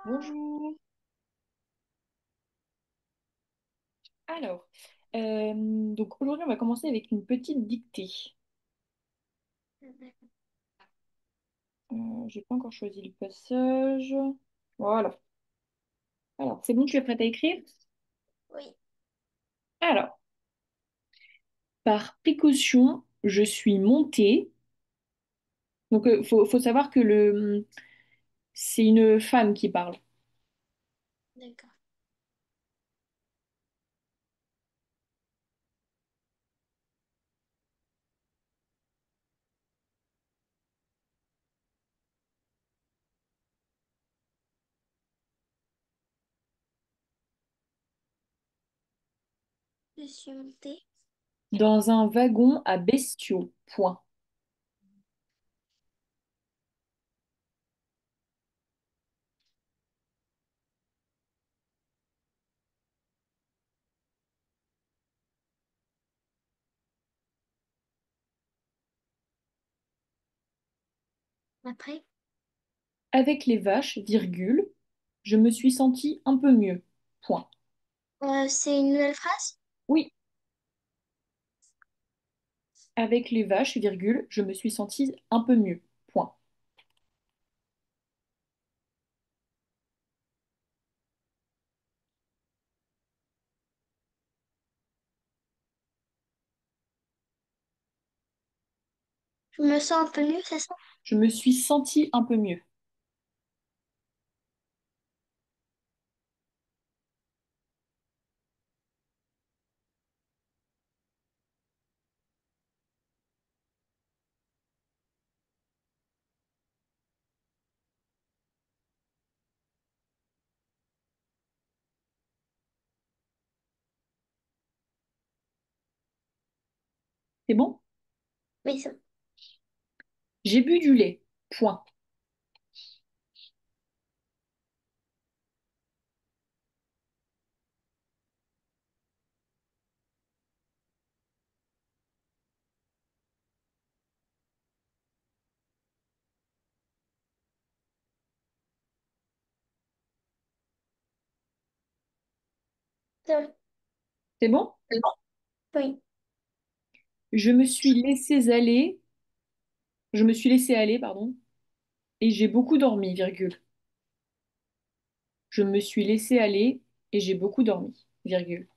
Bonjour. Alors, donc aujourd'hui, on va commencer avec une petite dictée. J'ai pas encore choisi le passage. Voilà. Alors, c'est bon, tu es prête à écrire? Oui, Alors, par précaution, je suis montée. Donc, faut savoir que c'est une femme qui parle. d'accord. Je suis montée. Dans un wagon à bestiaux. Point. Après, Avec les vaches, virgule, je me suis sentie un peu mieux. Point. c'est une nouvelle phrase? Oui, avec les vaches, virgule, je me suis sentie un peu mieux. Point. Je me sens un peu mieux, c'est ça? Je me suis sentie un peu mieux. C'est bon? Oui, c'est bon. J'ai bu du lait. Point. C'est bon. C'est bon? C'est bon. Oui. Je me suis laissée aller. Je me suis laissée aller, pardon. Et j'ai beaucoup dormi, virgule. Je me suis laissée aller et j'ai beaucoup dormi, virgule.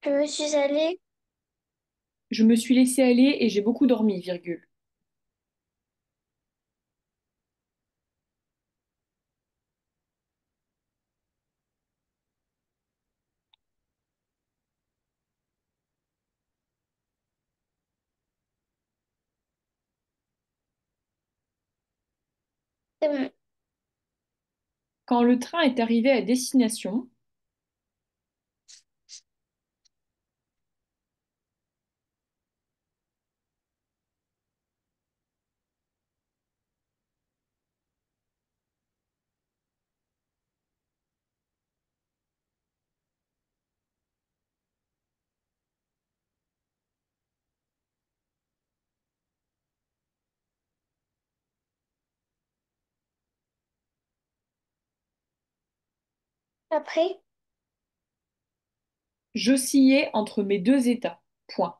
Je me suis allée. Je me suis laissée aller et j'ai beaucoup dormi, virgule. C'est bon. Quand le train est arrivé à destination, Après, j'oscillais entre mes deux états. Point.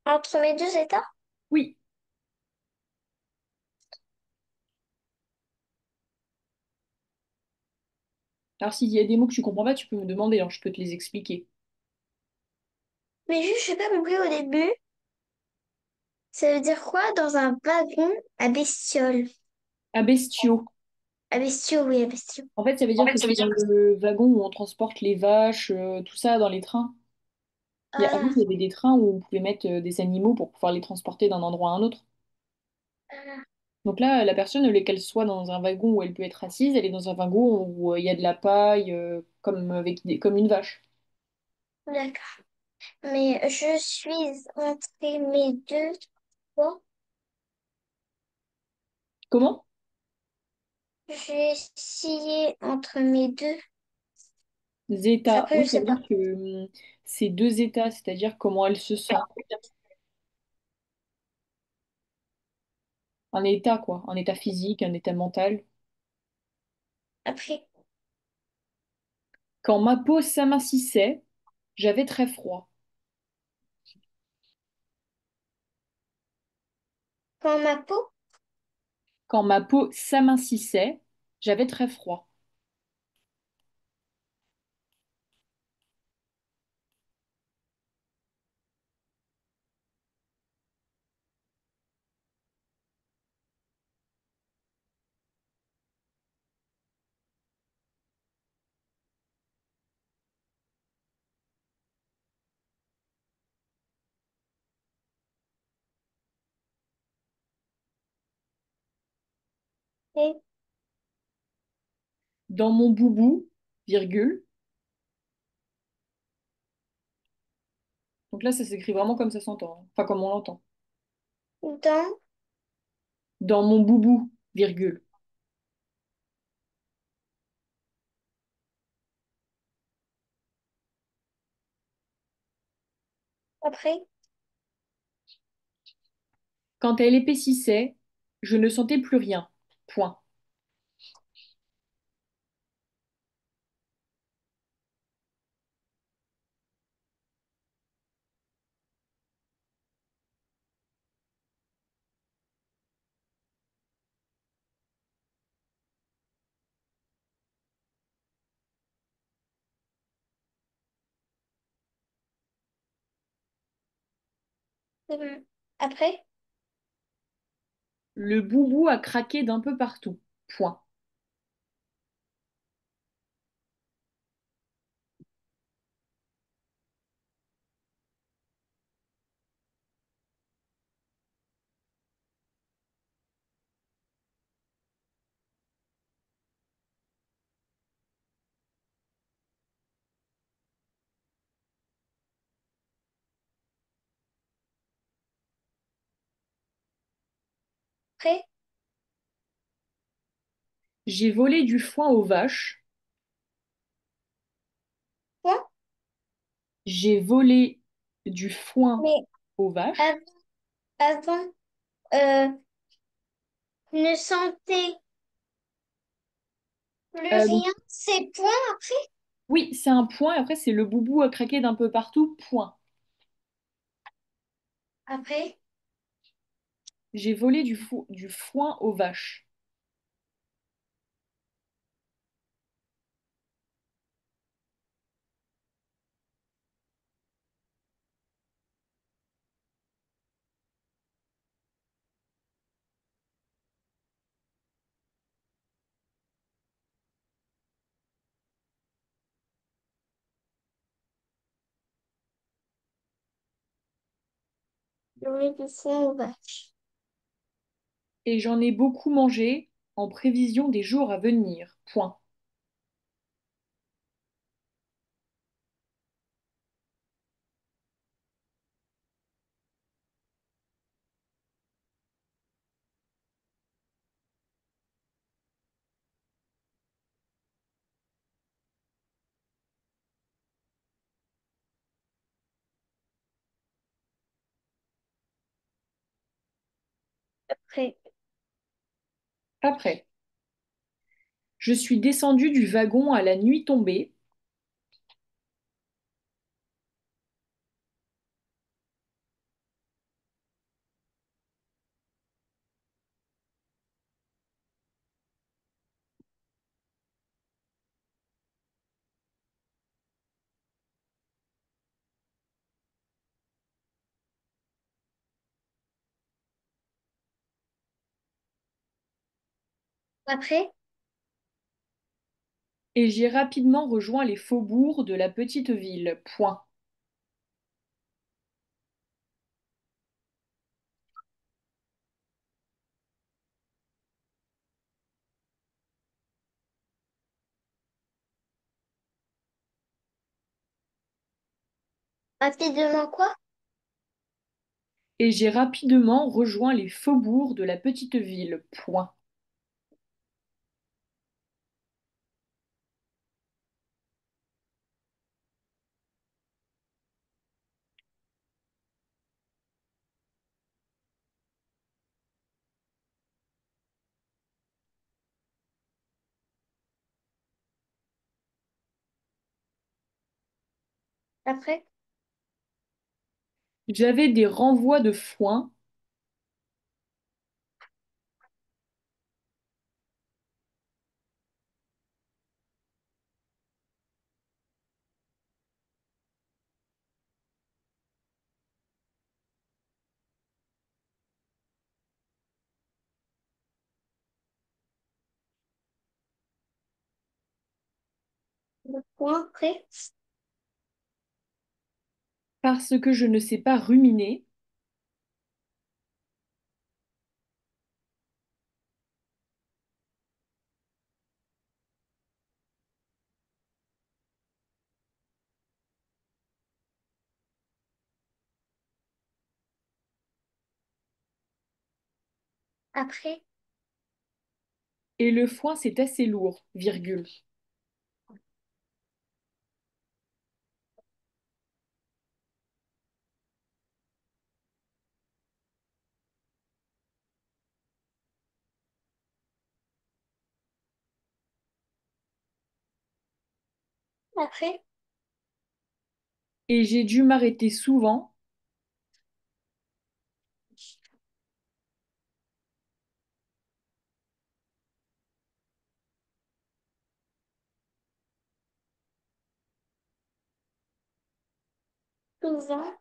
entre mes deux états, Oui. Alors s'il y a des mots que tu comprends pas, tu peux me demander, alors je peux te les expliquer. mais juste, je n'ai pas compris au début. Ça veut dire quoi dans un wagon à bestioles? À bestiaux. À bestiaux, oui, à bestioles. En fait, ça veut En dire fait, que ça veut c'est dans dire que... le wagon où on transporte les vaches, tout ça dans les trains. Avant, Ah, il y avait des trains où on pouvait mettre des animaux pour pouvoir les transporter d'un endroit à un autre. ah, Donc là, la personne, au lieu qu'elle soit dans un wagon où elle peut être assise, elle est dans un wagon où il y a de la paille, comme une vache. d'accord. Mais je suis entre mes deux. Quoi? Comment? J'ai essayé entre mes deux. Zeta. Après, Oui, je ça sais veut pas. dire que c'est deux états, c'est-à-dire comment elle se sent. Un état, quoi. Un état physique, un état mental. Après, Quand ma peau s'amincissait, j'avais très froid. quand ma peau, Quand ma peau s'amincissait, j'avais très froid. et Dans mon boubou, virgule. Donc là, ça s'écrit vraiment comme ça s'entend, hein. Enfin, comme on l'entend. dans, Dans mon boubou, virgule. après, Quand elle épaississait, je ne sentais plus rien. Point. hum, après, Le boubou a craqué d'un peu partout. Point. après, J'ai volé du foin aux vaches. quoi? J'ai volé du foin Mais aux vaches. av- avant, euh, ne sentez plus Donc, rien, c'est point après, oui, c'est un point. Et après, c'est le boubou a craqué d'un peu partout. Point. après, J'ai volé du foin aux vaches. j'aurais du fond aux vaches. Et j'en ai beaucoup mangé en prévision des jours à venir. Point. Après, Après, je suis descendue du wagon à la nuit tombée. après, Et j'ai rapidement rejoint les faubourgs de la petite ville. Point. rapidement quoi? Et j'ai rapidement rejoint les faubourgs de la petite ville. Point. Après, J'avais des renvois de foin le point après, parce que je ne sais pas ruminer. après, Et le foin, c'est assez lourd, virgule. après, Et j'ai dû m'arrêter souvent souvent,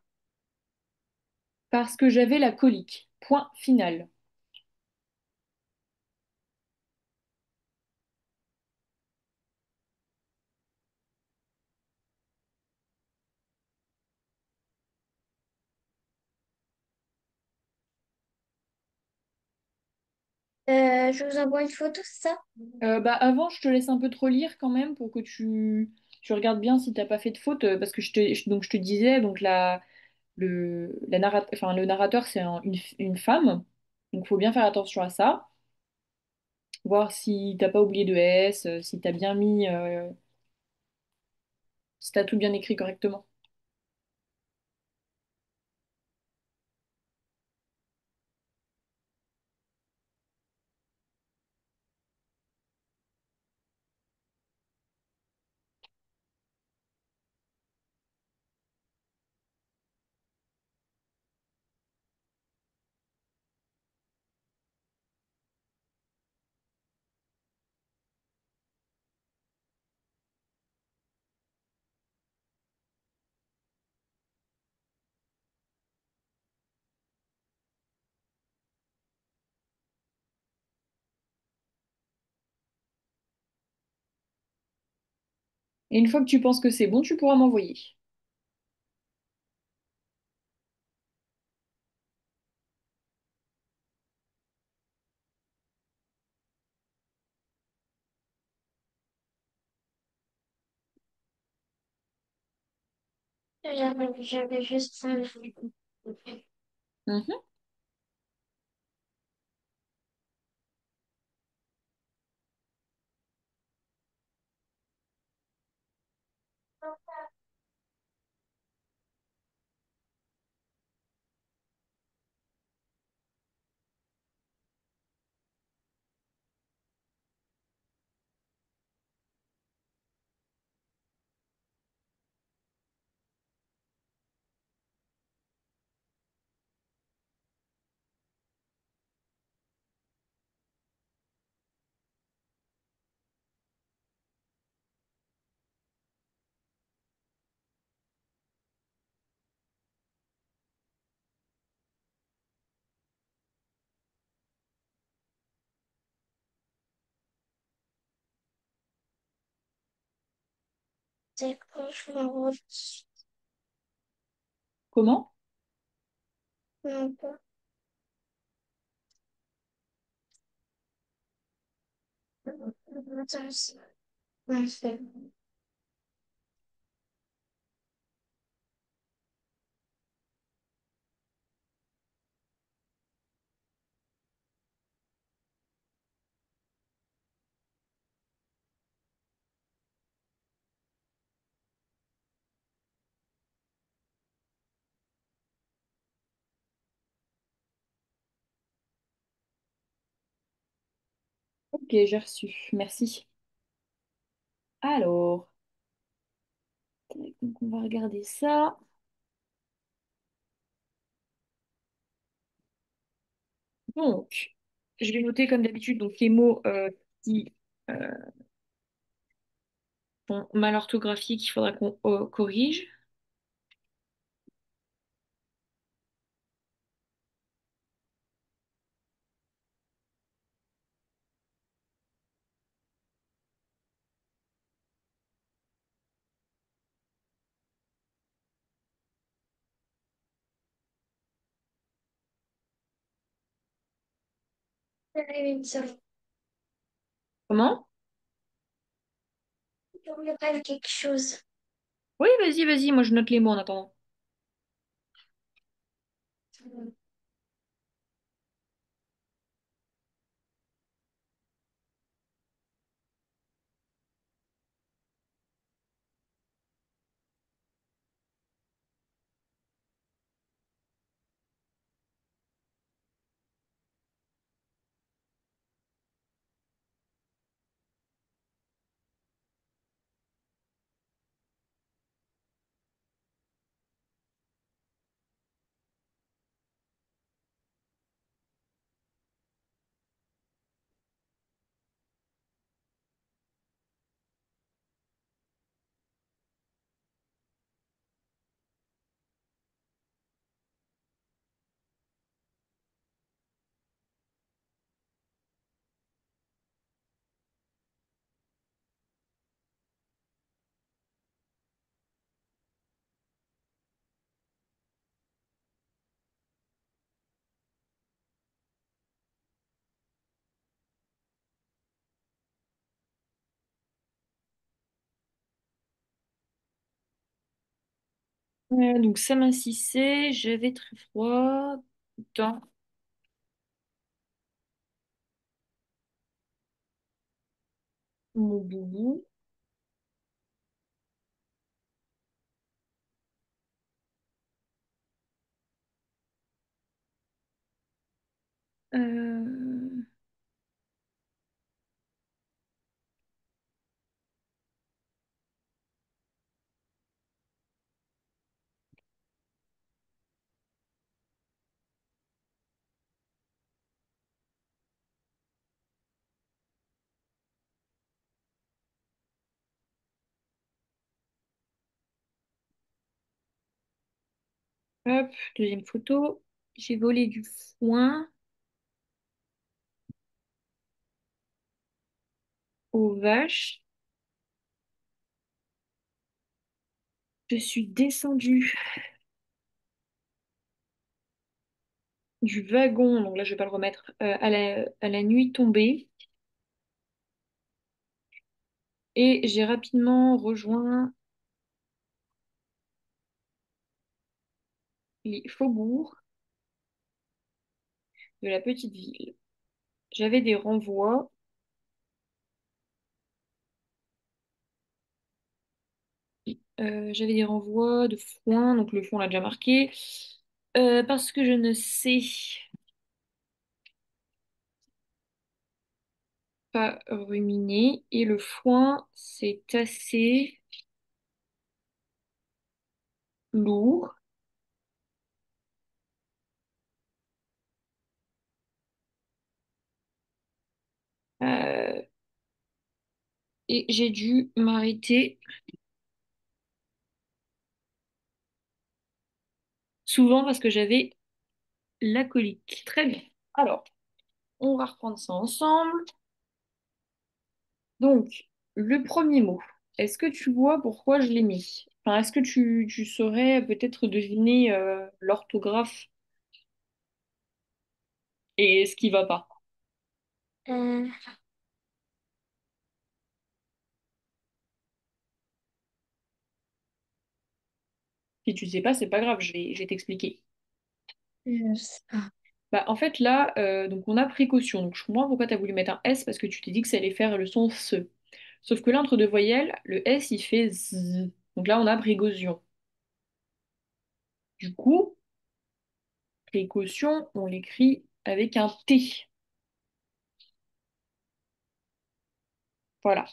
parce que j'avais la colique. Point final. je vous envoie une photo, c'est ça? Bah avant, je te laisse un peu trop lire quand même pour que tu regardes bien si t'as pas fait de faute, parce que donc je te disais, donc enfin, le narrateur, c'est une femme, donc faut bien faire attention à ça, voir si t'as pas oublié de S, si t'as bien mis, si t'as tout bien écrit correctement. Et une fois que tu penses que c'est bon, tu pourras m'envoyer. J'avais juste un... Mhm. C'est quand je m'envoie... Comment? Non, pas. Attends, c'est- Ok, j'ai reçu. Merci. Alors, Donc on va regarder ça. Donc, je vais noter comme d'habitude donc les mots qui euh, sont mal orthographiés qu'il faudra qu'on corrige. Une seule. Comment? Je voulais pas quelque chose. Oui, vas-y, vas-y, moi je note les mots en attendant. Donc ça m'insistait, j'avais très froid dans mon boubou. Euh, Hop, deuxième photo. J'ai volé du foin aux vaches. Je suis descendue du wagon, donc là je vais pas le remettre, à la nuit tombée. Et j'ai rapidement rejoint les faubourgs de la petite ville. J'avais des renvois, j'avais des renvois de foin, donc le foin on l'a déjà marqué, parce que je ne sais pas ruminer et le foin c'est assez lourd. Euh, et j'ai dû m'arrêter souvent parce que j'avais la colique. Très bien. Alors, on va reprendre ça ensemble. Donc, le premier mot, est-ce que tu vois pourquoi je l'ai mis? Enfin, est-ce que tu saurais peut-être deviner l'orthographe et ce qui va pas? Euh, Si tu sais pas, c'est pas grave, je vais t'expliquer. je sais pas. Bah, en fait, là, donc on a précaution. Donc, je comprends pourquoi tu as voulu mettre un S parce que tu t'es dit que ça allait faire le son SE. Sauf que là, entre deux voyelles, le S, il fait Z. Donc là, on a précaution. Du coup, précaution, on l'écrit avec un T. Voilà.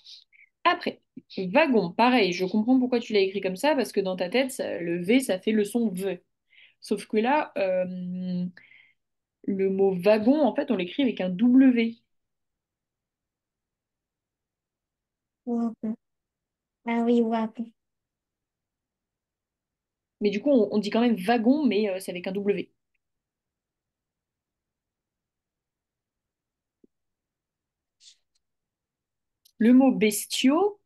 Après, wagon, pareil, je comprends pourquoi tu l'as écrit comme ça, parce que dans ta tête, le V, ça fait le son V. Sauf que là, le mot wagon, en fait, on l'écrit avec un W. Wagon. Ah oui, wagon. Mais du coup, on dit quand même wagon, mais c'est avec un W. Le mot bestiaux,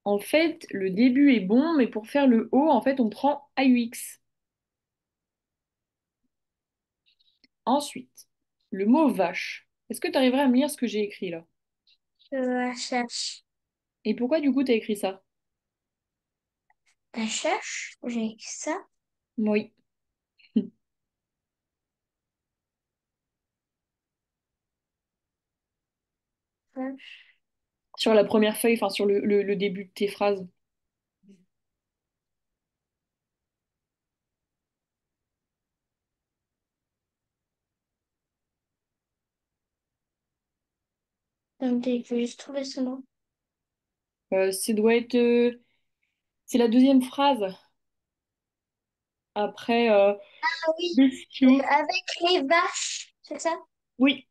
en fait, le début est bon, mais pour faire le O, en fait, on prend AUX. Ensuite, le mot vache. Est-ce que tu arriverais à me lire ce que j'ai écrit là? La cherche. Et pourquoi du coup t'as écrit ça? La cherche, j'ai écrit ça. Oui. Sur la première feuille, enfin sur le début de tes phrases. Donc, j'ai juste trouvé ce nom. Doit être, c'est la deuxième phrase après Ah oui, bestiaux. avec les vaches, c'est ça? Oui.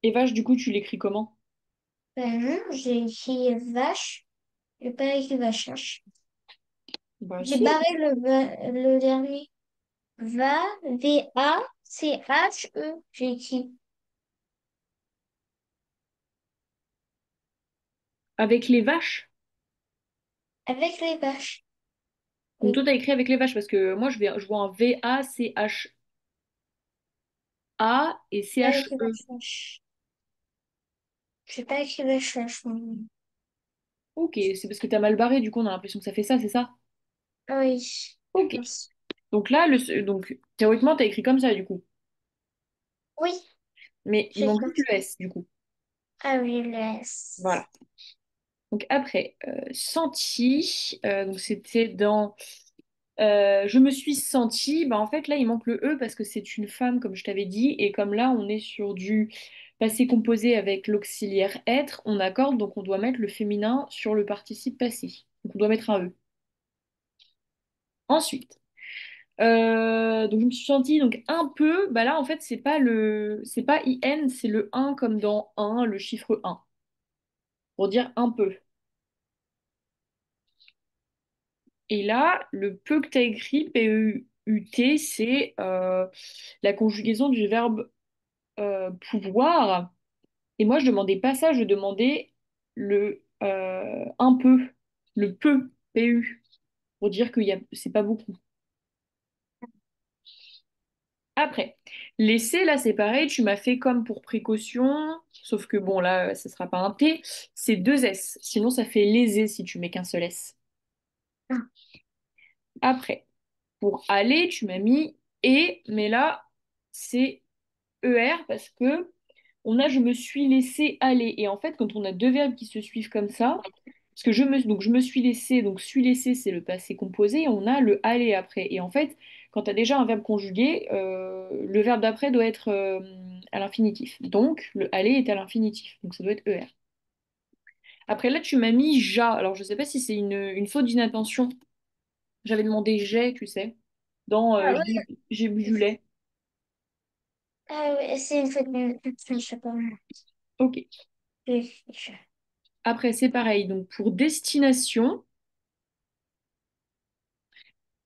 Et vache, du coup, tu l'écris comment? Ben non, j'ai écrit vache. J'ai pas écrit vache. Bah J'ai si. barré le dernier. V-A-C-H-E. J'ai écrit Avec les vaches. avec les vaches. Donc toi, Oui, t'as écrit avec les vaches parce que moi, je vois un V-A-C-H-A et pas écrit C-H-E. vache. J'ai pas écrit vache. Non. Ok, c'est parce que t'as mal barré, du coup, on a l'impression que ça fait ça, c'est ça? Ah oui, je Ok. pense. Donc là, donc, théoriquement, t'as écrit comme ça, du coup. Oui, Mais il j'ai manque comme juste le ça. S, du coup. Ah oui, le S. Voilà. Donc après, senti, donc c'était dans je me suis sentie, bah en fait là il manque le E parce que c'est une femme comme je t'avais dit, et comme là on est sur du passé composé avec l'auxiliaire être, on accorde donc on doit mettre le féminin sur le participe passé. Donc on doit mettre un E. Ensuite, donc je me suis sentie donc un peu, bah là en fait c'est pas IN, c'est le 1 comme dans un le chiffre un pour dire un peu. Et là, le peu que tu as écrit, P-E-U-T, c'est la conjugaison du verbe pouvoir. Et moi, je demandais pas ça, je demandais le un peu, le peu, P-U, pour dire que c'est pas beaucoup. Après, l'essai, là, c'est pareil, tu m'as fait comme pour précaution, sauf que bon, là, ça sera pas un T, c'est deux S. Sinon, ça fait lésé si tu mets qu'un seul S. Ah, Après, pour aller, tu m'as mis et, mais là, c'est ER parce que on a je me suis laissé aller. Et en fait, quand on a deux verbes qui se suivent comme ça, parce que je me suis laissé, donc suis laissé, c'est le passé composé, et on a le aller après. Et en fait, quand tu as déjà un verbe conjugué, le verbe d'après doit être à l'infinitif. Donc, le aller est à l'infinitif. Donc, ça doit être ER. Après, là, tu m'as mis ja. Alors, je sais pas si c'est une faute d'inattention. J'avais demandé j'ai, tu sais, dans ah j'ai bu ouais. du lait. Ah ouais, c'est une faute de je sais pas. Ok. Oui, Après, c'est pareil. Donc, pour destination,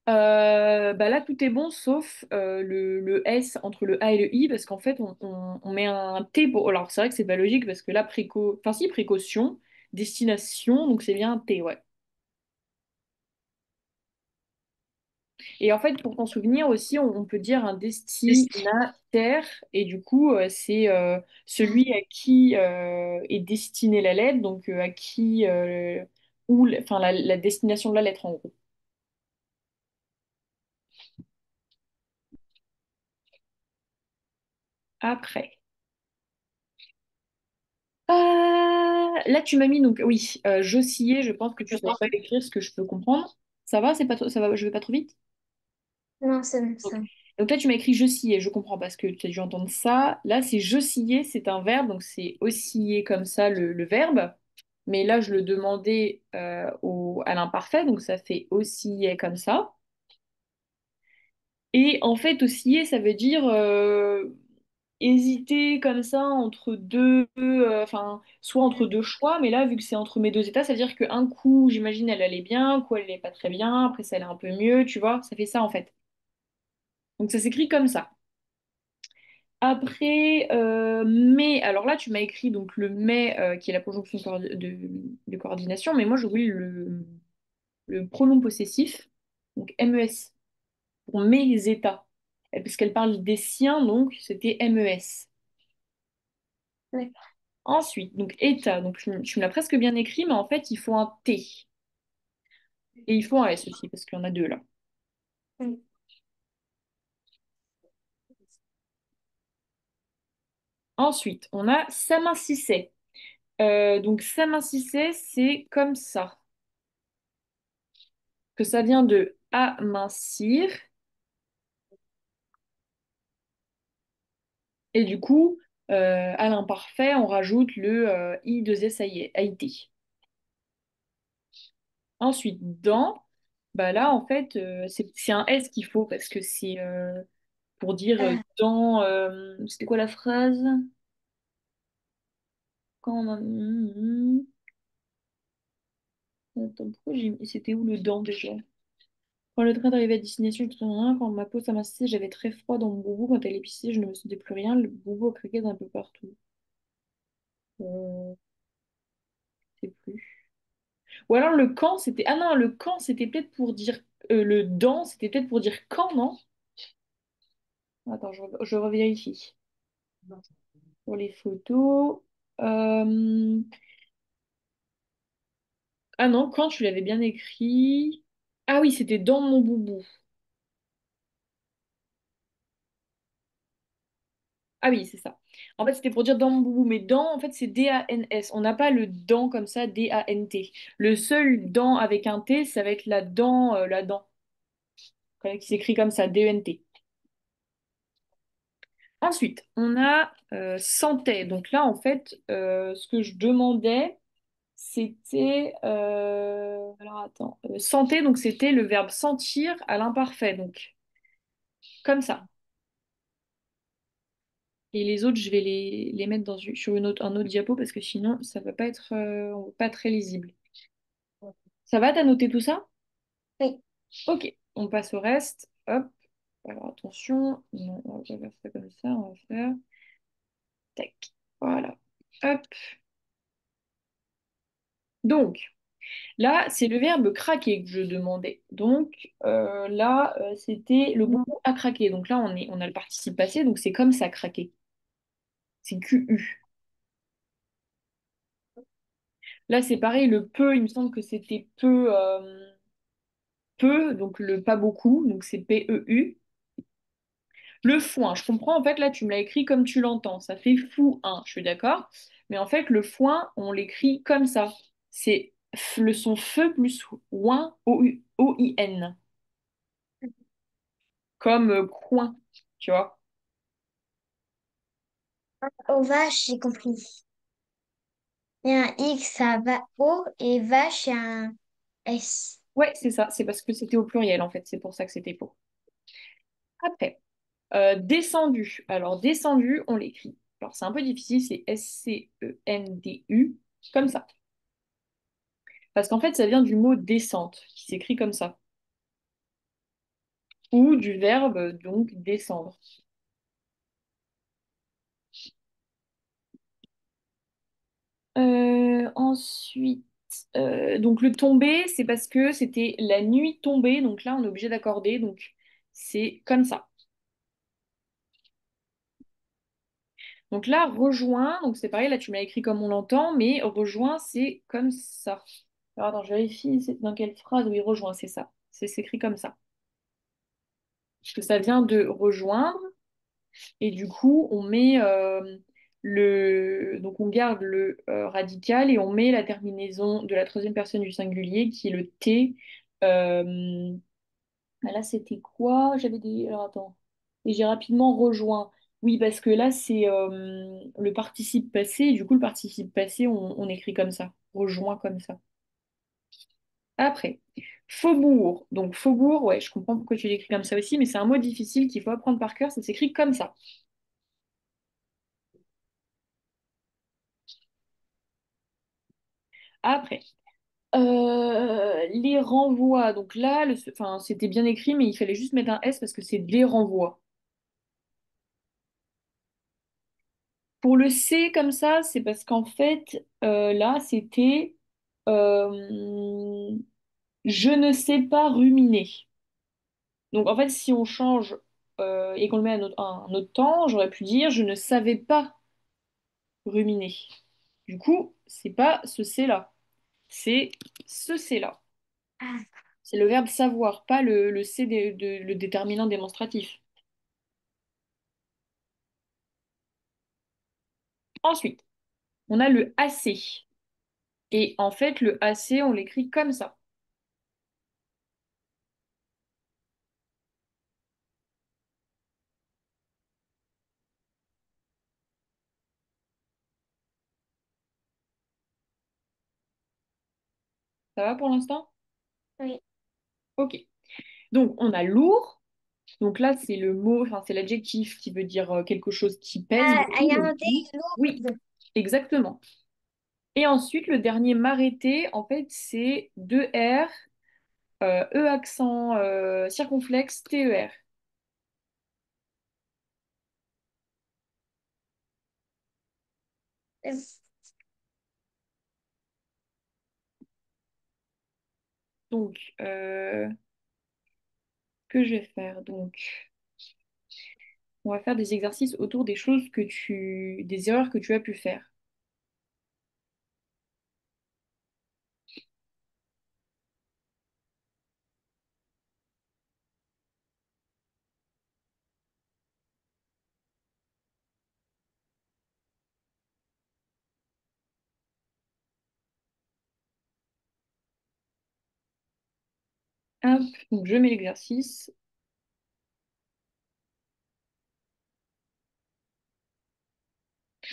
bah là, tout est bon sauf le S entre le A et le I parce qu'en fait, on met un T pour. Alors, c'est vrai que c'est pas logique parce que là, enfin, si, précaution, destination, donc c'est bien un T, ouais. Et en fait, pour t'en souvenir aussi, on peut dire un destinataire et du coup, c'est celui à qui est destinée la lettre, donc à qui. Enfin, la destination de la lettre en gros. Après. Là, tu m'as mis donc oui, j'oscillais, je pense que tu savais pas écrire ce que je peux comprendre. Ça va, c'est pas trop, ça va, je vais pas trop vite. non, c'est bon, Donc, ça. Donc là, tu m'as écrit je sciais, je comprends parce que tu as dû entendre ça. Là, c'est je sciais, c'est un verbe, donc c'est osciller comme ça le verbe. Mais là, je le demandais à l'imparfait, donc ça fait osciller comme ça. Et en fait, osciller, ça veut dire hésiter comme ça entre deux, enfin, soit entre deux choix, mais là, vu que c'est entre mes deux états, ça veut dire qu'un coup, j'imagine, elle allait bien, un coup, elle allait pas très bien, après, ça allait un peu mieux, tu vois, ça fait ça en fait. Donc ça s'écrit comme ça. Après, mais, alors là, tu m'as écrit donc le mais qui est la conjonction de coordination, mais moi, je voulais le pronom possessif, donc MES, pour mes états. Et puisqu'elle parle des siens, donc c'était MES. D'accord. Ensuite, donc état, donc tu me l'as presque bien écrit, mais en fait, il faut un T. Et il faut un S aussi, parce qu'il y en a deux là. Mm. Ensuite, on a s'amincissait. Donc s'amincissait, c'est comme ça. Que ça vient de amincir. Et du coup, à l'imparfait, on rajoute le I 2 S AIT. Ensuite, dans, bah là, en fait, c'est un S qu'il faut parce que c'est pour dire Ah, dans. C'était quoi la phrase? Quand on a- Attends, pourquoi c'était où le dans déjà? Quand le train d'arrivée à destination, quand ma peau s'amincissait, j'avais très froid dans mon boubou. Quand elle épicée, je ne me sentais plus rien. Le boubou craquait d'un peu partout. Je sais plus. Ou alors le quand, c'était. Ah non, le quand, c'était peut-être pour dire. Le dans, c'était peut-être pour dire quand, non? Attends, je revérifie. Pour les photos. Euh, Ah non, quand tu l'avais bien écrit. Ah oui, c'était dans mon boubou. Ah oui, c'est ça. En fait, c'était pour dire dans mon boubou, mais dans, en fait, c'est D-A-N-S. On n'a pas le dent comme ça, D-A-N-T. Le seul dent avec un T, ça va être la dent, qui s'écrit comme ça, D-E-N-T. Ensuite, on a santé. Donc là, en fait, ce que je demandais, c'était... alors attends. Santé, donc c'était le verbe sentir à l'imparfait. Donc, comme ça. Et les autres, je vais les mettre sur un autre diapo parce que sinon, ça va pas être pas très lisible. Ça va, t'as noté tout ça? oui. Ok, on passe au reste. Hop, alors attention, non, on va pas faire ça comme ça, on va faire. Tac, voilà. Hop. Donc, là, c'est le verbe craquer que je demandais. Donc, là, c'était le boubou à craquer. Donc là, on a le participe passé, donc c'est comme ça, craquer. C'est Q-U. Là, c'est pareil, le peu, il me semble que c'était peu, donc le pas beaucoup, donc c'est P-E-U. Le foin, je comprends, en fait, là, tu me l'as écrit comme tu l'entends. Ça fait fou un, je suis d'accord. Mais en fait, le foin, on l'écrit comme ça. C'est le son feu plus ouin, O-I-N, comme coin, tu vois. Aux vaches, j'ai compris. Il y a un X, ça va O et vache, il y a un S. Ouais, c'est ça, c'est parce que c'était au pluriel, en fait, c'est pour ça que c'était faux. Après, descendu. Alors, descendu, on l'écrit. Alors, c'est un peu difficile, c'est S-C-E-N-D-U, comme ça. Parce qu'en fait, ça vient du mot descente, qui s'écrit comme ça. Ou du verbe, donc, descendre. Ensuite, donc le tomber, c'est parce que c'était la nuit tombée, donc là, on est obligé d'accorder, donc c'est comme ça. Donc là, rejoint, donc c'est pareil, là, tu m'as écrit comme on l'entend, mais rejoint, c'est comme ça. Alors, attends, je vérifie dans quelle phrase, oui, rejoint, c'est ça. C'est écrit comme ça. Parce que ça vient de rejoindre. Et du coup, on met donc on garde le radical et on met la terminaison de la troisième personne du singulier qui est le T. Ah là, c'était quoi? J'avais des. Alors attends. et j'ai rapidement rejoint. Oui, parce que là, c'est le participe passé. Et du coup, le participe passé, on écrit comme ça. Rejoint comme ça. Après, faubourg. Donc, faubourg, ouais, je comprends pourquoi tu l'écris comme ça aussi, mais c'est un mot difficile qu'il faut apprendre par cœur. Ça s'écrit comme ça. Après, les renvois. Donc là, enfin, c'était bien écrit, mais il fallait juste mettre un S parce que c'est des renvois. Pour le C comme ça, c'est parce qu'en fait, là, c'était euh, je ne sais pas ruminer. Donc en fait, si on change et qu'on le met à un autre temps, j'aurais pu dire je ne savais pas ruminer. Du coup, c'est pas ce C-là, c'est ce C-là. Ah, C'est le verbe savoir, pas le C, le déterminant démonstratif. Ensuite, on a le AC. Et en fait, le AC, on l'écrit comme ça. Ça va pour l'instant? oui. Ok. Donc, on a lourd. Donc là, c'est le mot, enfin, c'est l'adjectif qui veut dire quelque chose qui pèse Ah, beaucoup. Donc, regardez, oui, lourde. exactement. Et ensuite, le dernier m'arrêter, en fait, c'est deux R, E accent circonflexe, TER. Donc, que je vais faire? Donc, on va faire des exercices autour des choses des erreurs que tu as pu faire. Hop, donc je mets l'exercice.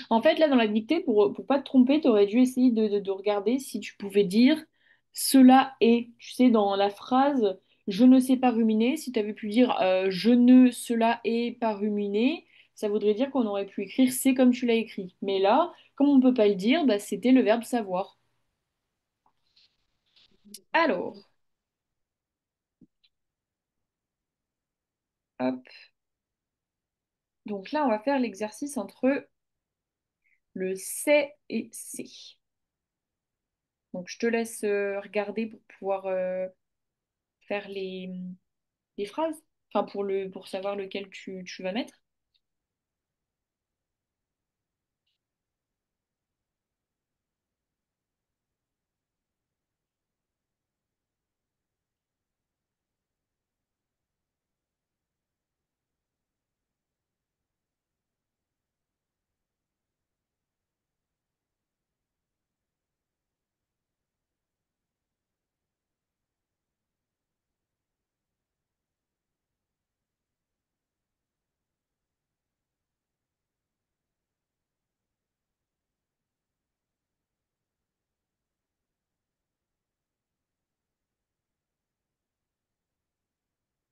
En fait, là, dans la dictée, pour pas te tromper, tu aurais dû essayer de regarder si tu pouvais dire cela est. Tu sais, dans la phrase je ne sais pas ruminer, si tu avais pu dire je ne, cela est pas ruminer, ça voudrait dire qu'on aurait pu écrire c'est comme tu l'as écrit. Mais là, comme on ne peut pas le dire, bah, c'était le verbe savoir. Alors, hop. Donc là, on va faire l'exercice entre le c'est et c'est. Donc, je te laisse regarder pour pouvoir faire les phrases, enfin pour savoir lequel tu vas mettre.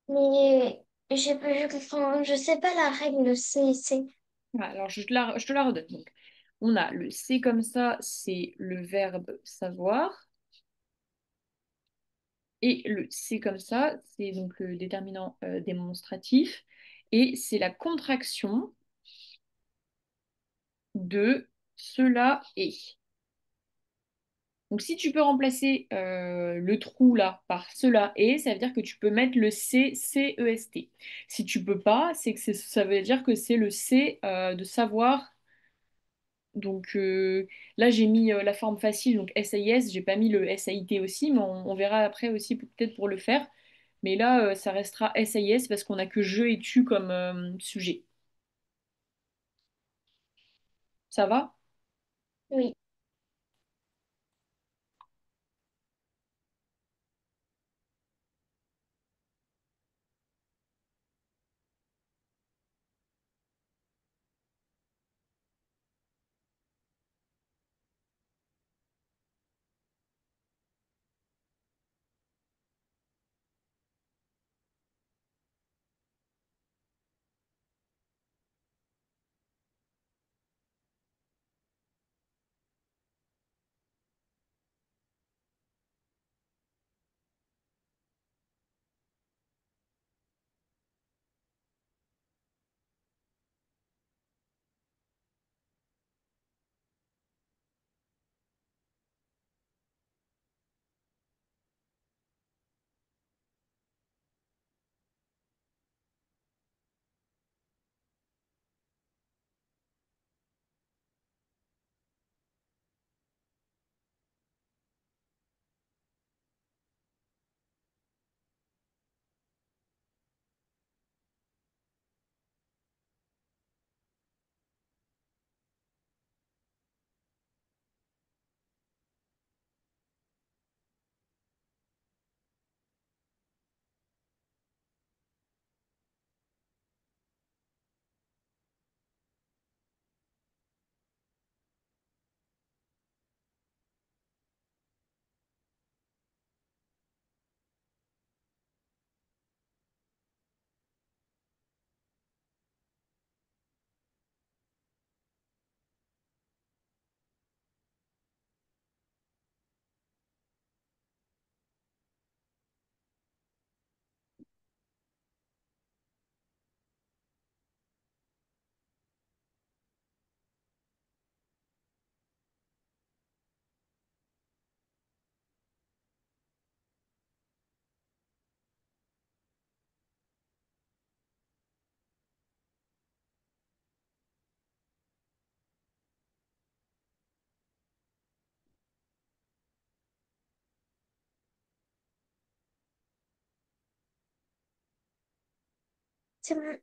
Mais je sais pas la règle, c'est. Voilà, alors je te la redonne. Donc, on a le c'est comme ça, c'est le verbe savoir. Et le c'est comme ça, c'est donc le déterminant démonstratif. Et c'est la contraction de cela est. Donc si tu peux remplacer le trou là par cela est, ça veut dire que tu peux mettre le C, C-E-S-T. Si tu peux pas, c'est que ça veut dire que c'est le C de savoir. Donc là j'ai mis la forme facile, donc S-A-I-S, j'ai pas mis le S-A-I-T aussi, mais on verra après aussi peut-être pour le faire. Mais là ça restera S-A-I-S parce qu'on a que je et tu comme sujet. Ça va? Oui. C'est bon.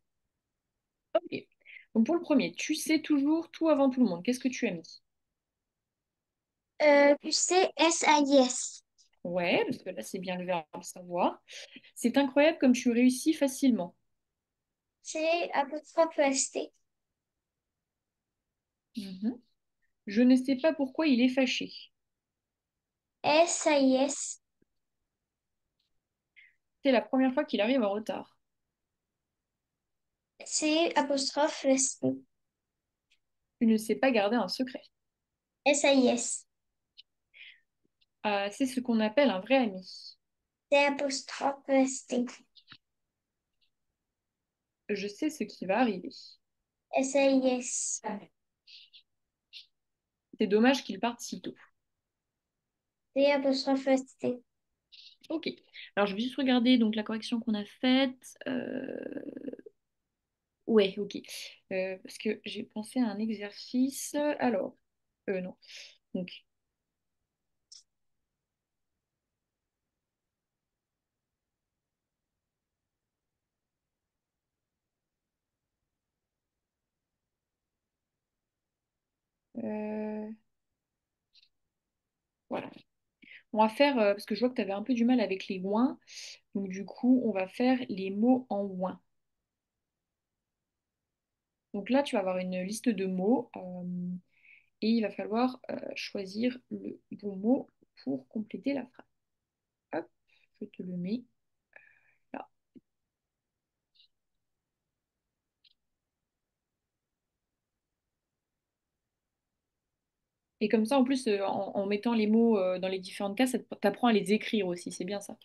Ok. Donc pour le premier, tu sais toujours tout avant tout le monde. Qu'est-ce que tu as mis? QCSIS. Ouais, parce que là, c'est bien le verbe savoir. C'est incroyable comme tu réussis facilement. C'est apostrophe ST. Mhm. Je ne sais pas pourquoi il est fâché. SIS. C'est la première fois qu'il arrive en retard. C'est apostrophe ST. Tu ne sais pas garder un secret. SIS. Ah, c'est ce qu'on appelle un vrai ami. C'est apostrophe ST. Je sais ce qui va arriver. SIS. C'est dommage qu'il parte si tôt. C'est apostrophe ST. Ok. Alors, je vais juste regarder donc la correction qu'on a faite. Ouais, ok. Parce que j'ai pensé à un exercice. Alors, non. Donc, euh, voilà. On va faire, parce que je vois que tu avais un peu du mal avec les ouins. Donc, du coup, on va faire les mots en ouin. Donc là, tu vas avoir une liste de mots et il va falloir choisir le bon mot pour compléter la phrase. Hop, je te le mets là. Et comme ça, en plus, en mettant les mots dans les différentes cases, ça t'apprend à les écrire aussi. C'est bien ça.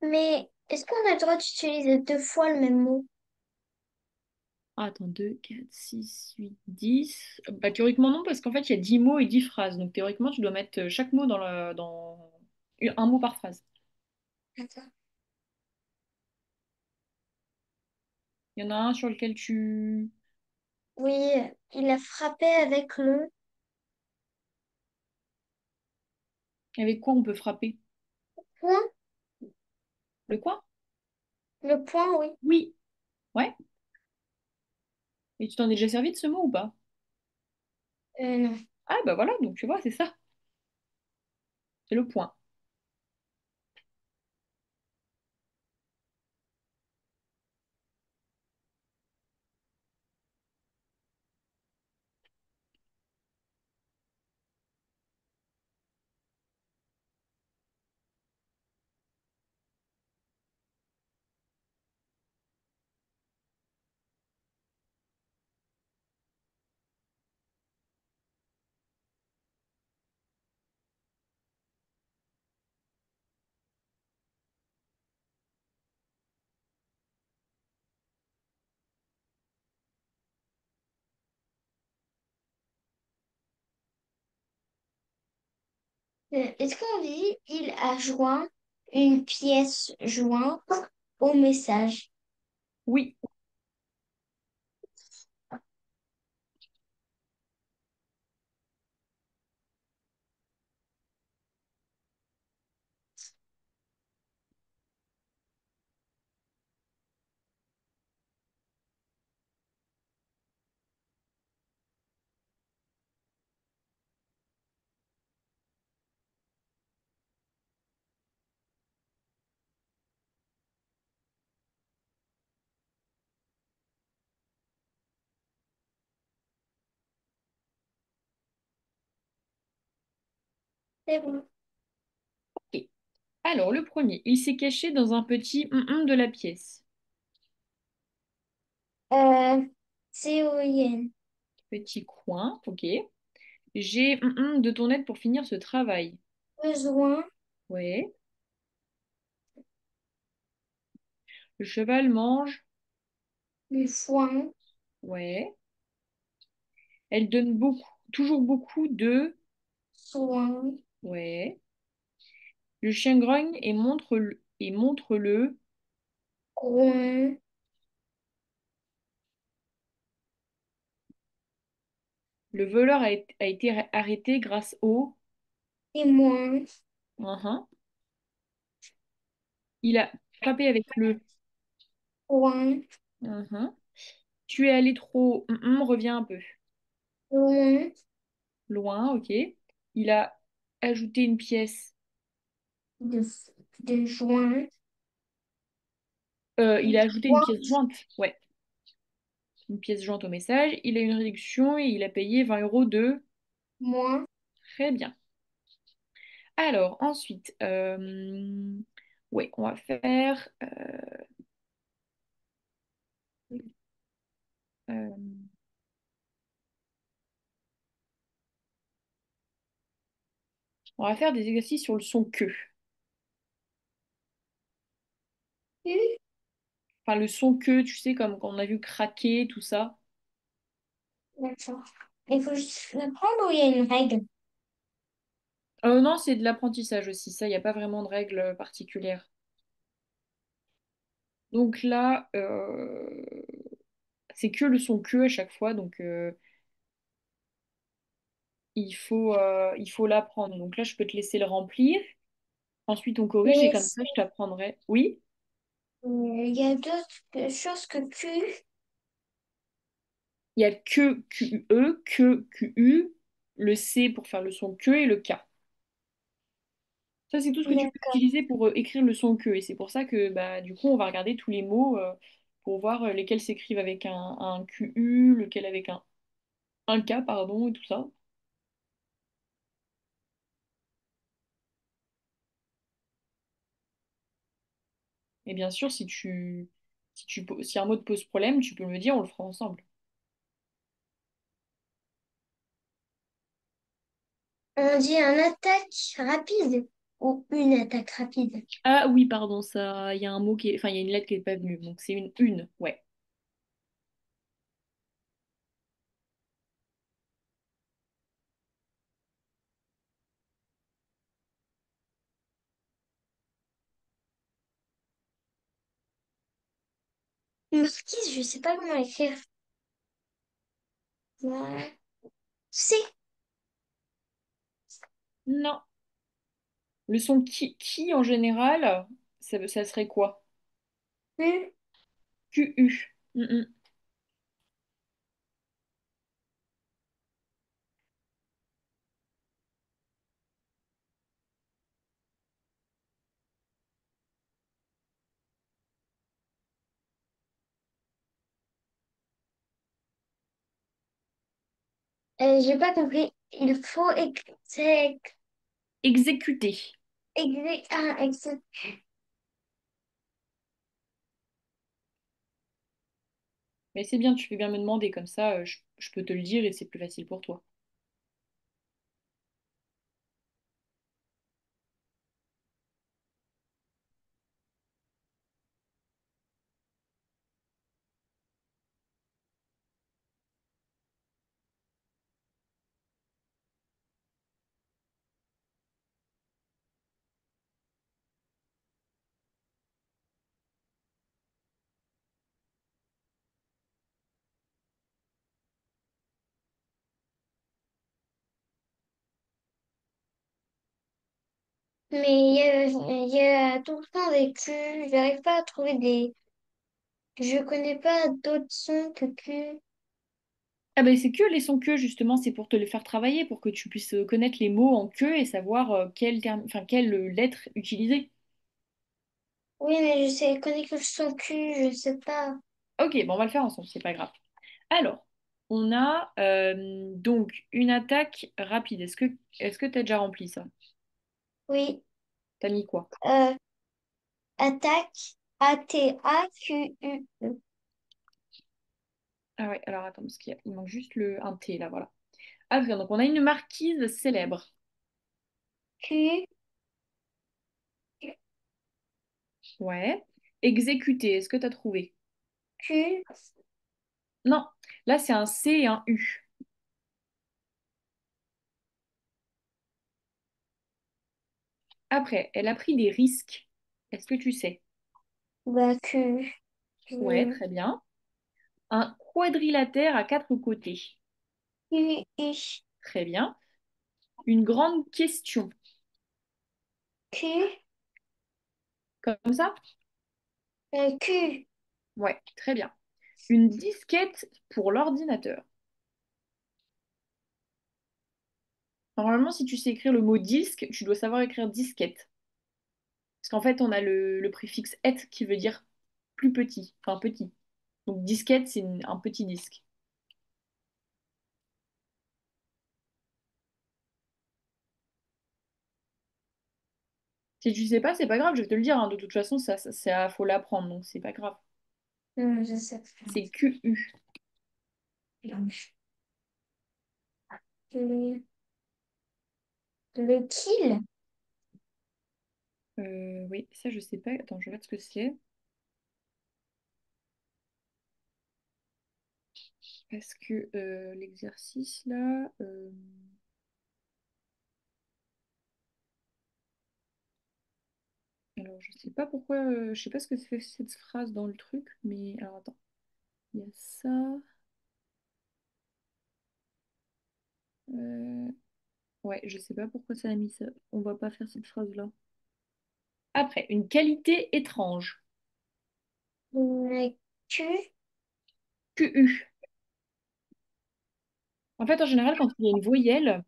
Mais est-ce qu'on a le droit d'utiliser deux fois le même mot? Ah, attends, 2, 4, 6, 8, 10. Bah, théoriquement, non, parce qu'en fait, il y a 10 mots et 10 phrases. Donc, théoriquement, tu dois mettre chaque mot dans un mot par phrase. Attends. Il y en a un sur lequel tu... Oui, il a frappé avec le Avec quoi on peut frapper? point. Le quoi? Le point, oui. Oui. Ouais. Et tu t'en es déjà servi de ce mot ou pas? Non. Ah, bah voilà, donc tu vois, c'est ça. C'est le point. Est-ce qu'on dit il a joint une pièce jointe au message? Oui. C'est bon. Ok. Alors, le premier, il s'est caché dans un petit de la pièce. Euh, COIN. Petit coin, ok. J'ai de ton aide pour finir ce travail. Besoin Ouais. Le cheval mange. du foin. Ouais. Elle donne beaucoup, toujours beaucoup de. Soin. Ouais. Le chien grogne et montre le. Groin. Le voleur a été arrêté grâce au. Témoin. Uhum. Il a frappé avec le. Coin. Uhum. Tu es allé trop. Reviens un peu. Loin. Loin, ok. Il a ajouté une pièce. De, de joint. Il a ajouté une pièce Droite. jointe. Ouais, une pièce jointe au message. Il a une réduction et il a payé 20 euros de. Moi. Très bien. Alors, ensuite, ouais, euh, on va faire des exercices sur le son que. U. Enfin, le son que, tu sais, comme quand on a vu craquer, tout ça. D'accord. Il faut juste le prendre ou il y a une règle? Non, c'est de l'apprentissage aussi. Ça, il n'y a pas vraiment de règles particulières. Donc là, c'est que le son que à chaque fois. Donc, il faut l'apprendre. Donc là, je peux te laisser le remplir. Ensuite, on corrige et Et comme ça, je t'apprendrai. Oui, il y a d'autres choses que Q. il y a que, QU, le C pour faire le son que et le K. Ça, c'est tout ce que tu peux D'accord. utiliser pour écrire le son que. Et c'est pour ça que, bah, du coup, on va regarder tous les mots pour voir lesquels s'écrivent avec un QU, lequel avec un K, pardon, et tout ça. Et bien sûr, si un mot te pose problème, tu peux me le dire, on le fera ensemble. On dit un attaque rapide. ou une attaque rapide. Ah oui, pardon, ça, il y a un mot qui est... Enfin, il y a une lettre qui n'est pas venue, donc c'est une, ouais. Marquise, je sais pas comment l'écrire. Ouais. C'est Non. Le son qui en général, ça serait quoi? U. QU. Mm. J'ai pas compris. Il faut Exécuter. ex- Mais c'est bien, tu fais bien me demander, comme ça, je peux te le dire et c'est plus facile pour toi. Mais il y a tout le temps des Q. J'arrive pas à trouver des. Je connais pas d'autres sons que Q. Ah ben c'est que les sons que justement, c'est pour te les faire travailler, pour que tu puisses connaître les mots en que et savoir enfin, quelle lettre utiliser. Oui, mais je connais que le son Q, je sais pas. Ok, bon, on va le faire ensemble, c'est pas grave. Alors, on a donc une attaque rapide. Est-ce que tu as déjà rempli ça? Oui. T'as mis quoi? Euh, attaque. ATAQUE. Ah ouais, alors attends, parce il manque juste un T là, voilà. Ah, bien, donc on a une marquise célèbre. Q. Ouais. Exécuter, est-ce que tu as trouvé? Q. Non, là c'est un C et un U. Après, elle a pris des risques. Est-ce que tu sais? Bah, Q. Ouais, Q. très bien. Un quadrilatère à quatre côtés. Q. I. Très bien. Une grande question. Q. Comme ça? Q. Ouais, très bien. Une disquette pour l'ordinateur. Normalement, si tu sais écrire le mot disque, tu dois savoir écrire disquette. Parce qu'en fait, on a le préfixe et qui veut dire plus petit, enfin petit. Donc disquette, c'est un petit disque. Si tu sais pas, c'est pas grave, je vais te le dire, hein. De toute façon, faut l'apprendre, donc c'est pas grave. Je sais C'est QU. pas. Le kill. Oui, ça je sais pas. Attends, je regarde ce que c'est. Parce que l'exercice là. Alors, je sais pas pourquoi. Je sais pas ce que c'est cette phrase dans le truc, mais alors attends. Il y a ça. euh, Ouais, je sais pas pourquoi ça a mis ça. On va pas faire cette phrase-là. Après, une qualité étrange. Une Q. QU. En fait, en général, quand il y a une voyelle,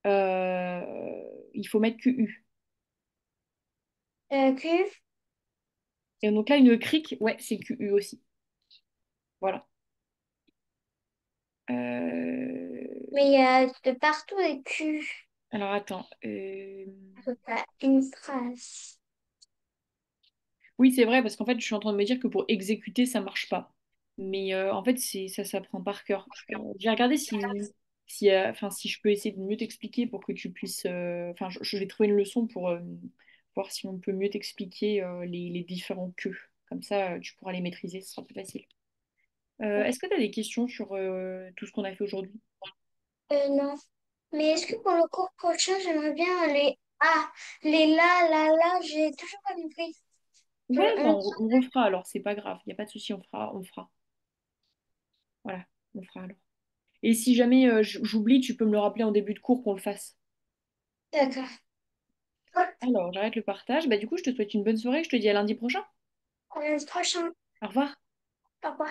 il faut mettre QU. Q. Et donc là, une crique, ouais, c'est QU aussi. Voilà. Mais il y a de partout des Q. Alors attends. C'est pas une phrase. Oui, c'est vrai, parce qu'en fait, je suis en train de me dire que pour exécuter, ça marche pas. Mais en fait, ça s'apprend par cœur. J'ai regardé enfin, si je peux essayer de mieux t'expliquer pour que tu puisses, enfin, je vais trouver une leçon pour voir si on peut mieux t'expliquer les différents que. Comme ça, tu pourras les maîtriser, ce sera plus facile. Est-ce que tu as des questions sur tout ce qu'on a fait aujourd'hui? Non. Mais est-ce que pour le cours prochain, j'aimerais bien les ah, les là, j'ai toujours pas compris. Ouais, Genre, bah, on refera alors, c'est pas grave, il n'y a pas de souci, on fera. Voilà, on fera alors. Et si jamais j'oublie, tu peux me le rappeler en début de cours qu'on le fasse. d'accord. Alors, j'arrête le partage. Bah, du coup, je te souhaite une bonne soirée. Je te dis à lundi prochain. À lundi prochain. Au revoir. Au revoir.